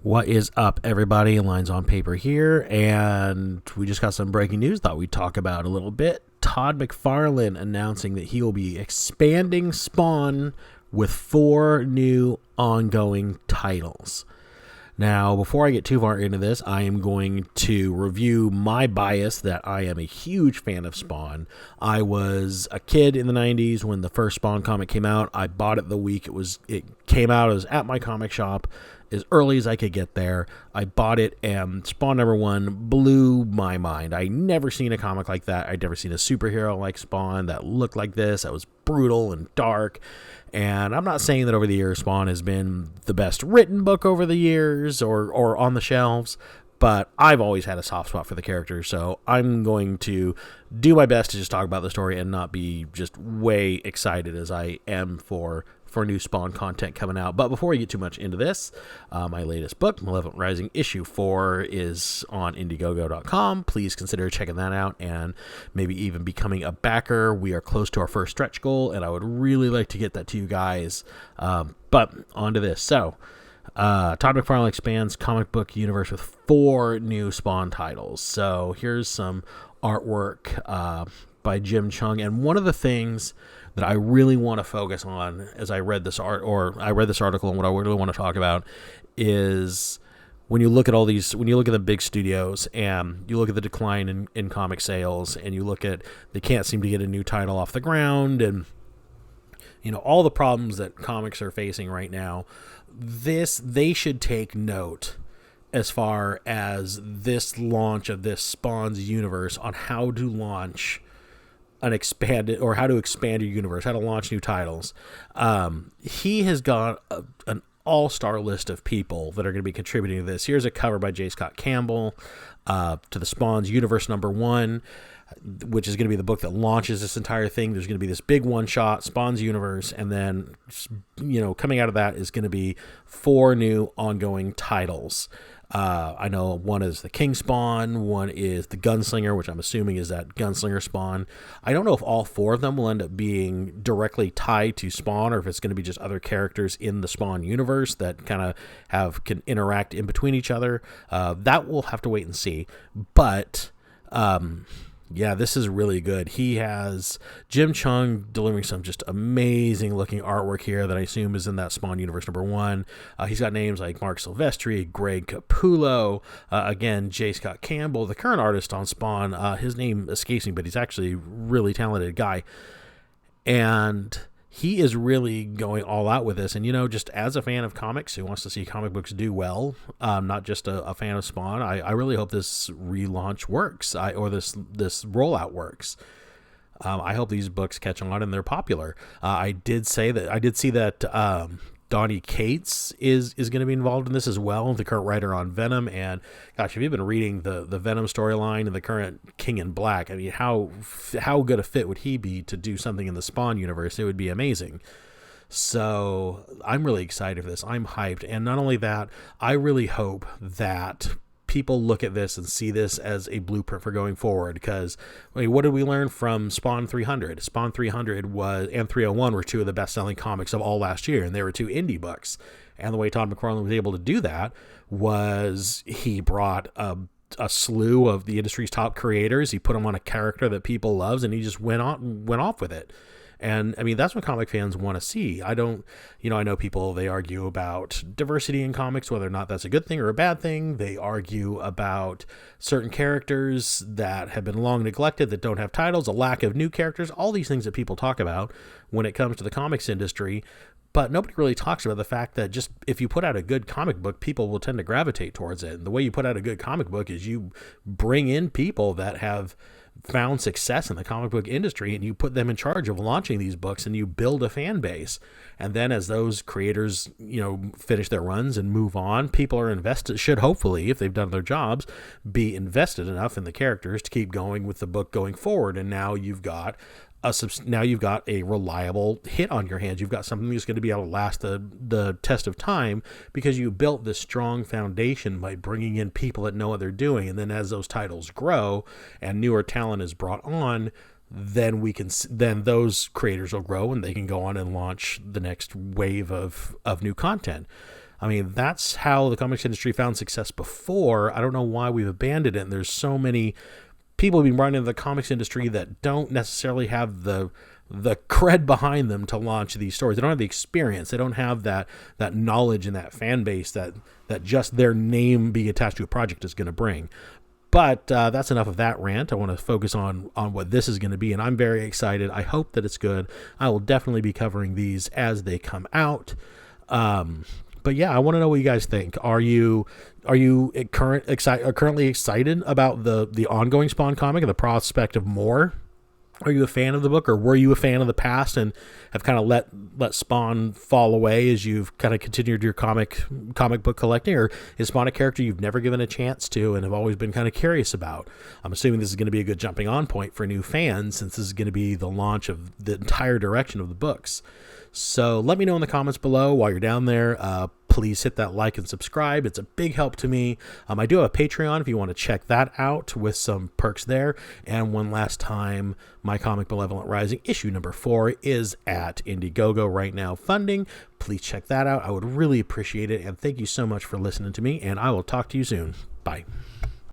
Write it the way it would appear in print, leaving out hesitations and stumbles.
What is up, everybody? Lines on Paper here, and we just got some breaking news thought we'd talk about a little bit. Todd McFarlane announcing that he will be expanding Spawn with 4 new ongoing titles. Now, before I get too far into this, I am going to review my bias that I am a huge fan of Spawn. I was a kid in the 90s when the first Spawn comic came out. I bought it the week it came out. I was at my comic shop as early as I could get there. I bought it, and Spawn #1 blew my mind. I never seen a comic like that. I'd never seen a superhero like Spawn that looked like this, that was brutal and dark. And I'm not saying that over the years Spawn has been the best written book over the years or on the shelves, but I've always had a soft spot for the character, so I'm going to do my best to just talk about the story and not be just way excited as I am for new Spawn content coming out. But before we get too much into this, my latest book, Malevolent Rising Issue 4, is on Indiegogo.com. Please consider checking that out and maybe even becoming a backer. We are close to our first stretch goal, and I would really like to get that to you guys. But on to this. So, Todd McFarlane expands comic book universe with 4 new Spawn titles. So here's some artwork by Jim Chung, and one of the things that I really want to focus on as I read this article, and what I really want to talk about is when you look at when you look at the big studios and you look at the decline in comic sales, and you look at they can't seem to get a new title off the ground, and all the problems that comics are facing right now, they should take note as far as this launch of this Spawn's universe on how to launch how to expand your universe, how to launch new titles. He has got an all-star list of people that are going to be contributing to this. Here's a cover by J. Scott Campbell to the Spawn's Universe #1, which is going to be the book that launches this entire thing. There's going to be this big one-shot, Spawn's Universe, and then, coming out of that is going to be 4 new ongoing titles. I know one is the King Spawn, one is the Gunslinger, which I'm assuming is that Gunslinger Spawn. I don't know if all 4 of them will end up being directly tied to Spawn, or if it's going to be just other characters in the Spawn universe that kind of can interact in between each other. That we'll have to wait and see. But yeah, this is really good. He has Jim Chung delivering some just amazing looking artwork here that I assume is in that Spawn Universe #1. He's got names like Mark Silvestri, Greg Capullo, again, J. Scott Campbell, the current artist on Spawn. His name escapes me, but he's actually a really talented guy. And he is really going all out with this. And, just as a fan of comics who wants to see comic books do well, not just a fan of Spawn, I really hope this relaunch works, or this rollout works. I hope these books catch on and they're popular. I did see that Donnie Cates is going to be involved in this as well, the current writer on Venom. And gosh, if you've been reading the Venom storyline and the current King in Black, I mean, how good a fit would he be to do something in the Spawn universe? It would be amazing. So I'm really excited for this. I'm hyped. And not only that, I really hope that people look at this and see this as a blueprint for going forward, because what did we learn from Spawn 300? Spawn 300 and 301 were 2 of the best-selling comics of all last year, and they were 2 indie books. And the way Todd McFarlane was able to do that was he brought a slew of the industry's top creators. He put them on a character that people loves, and he just went off with it. And I mean, that's what comic fans want to see. I know people, they argue about diversity in comics, whether or not that's a good thing or a bad thing. They argue about certain characters that have been long neglected, that don't have titles, a lack of new characters, all these things that people talk about when it comes to the comics industry. But nobody really talks about the fact that just if you put out a good comic book, people will tend to gravitate towards it. And the way you put out a good comic book is you bring in people that have found success in the comic book industry, and you put them in charge of launching these books, and you build a fan base. And then as those creators, finish their runs and move on, people are invested, should hopefully, if they've done their jobs, be invested enough in the characters to keep going with the book going forward. And now you've got a reliable hit on your hands. You've got something that's going to be able to last the test of time, because you built this strong foundation by bringing in people that know what they're doing. And then as those titles grow and newer talent is brought on, then those creators will grow, and they can go on and launch the next wave of new content. I mean, that's how the comics industry found success before. I don't know why we've abandoned it. And there's so many people who've been running into the comics industry that don't necessarily have the cred behind them to launch these stories. They don't have the experience. They don't have that knowledge and that fan base that just their name being attached to a project is going to bring. But that's enough of that rant. I want to focus on what this is going to be, and I'm very excited. I hope that it's good. I will definitely be covering these as they come out. But yeah, I want to know what you guys think. Are you currently excited about the ongoing Spawn comic and the prospect of more? Are you a fan of the book, or were you a fan of the past and have kind of let Spawn fall away as you've kind of continued your comic book collecting? Or is Spawn a character you've never given a chance to and have always been kind of curious about? I'm assuming this is going to be a good jumping on point for new fans, since this is going to be the launch of the entire direction of the books. So let me know in the comments below while you're down there. Please hit that like and subscribe. It's a big help to me. I do have a Patreon if you want to check that out with some perks there. And one last time, My Comic Malevolent Rising issue number 4 is at Indiegogo right now funding. Please check that out. I would really appreciate it. And thank you so much for listening to me. And I will talk to you soon. Bye.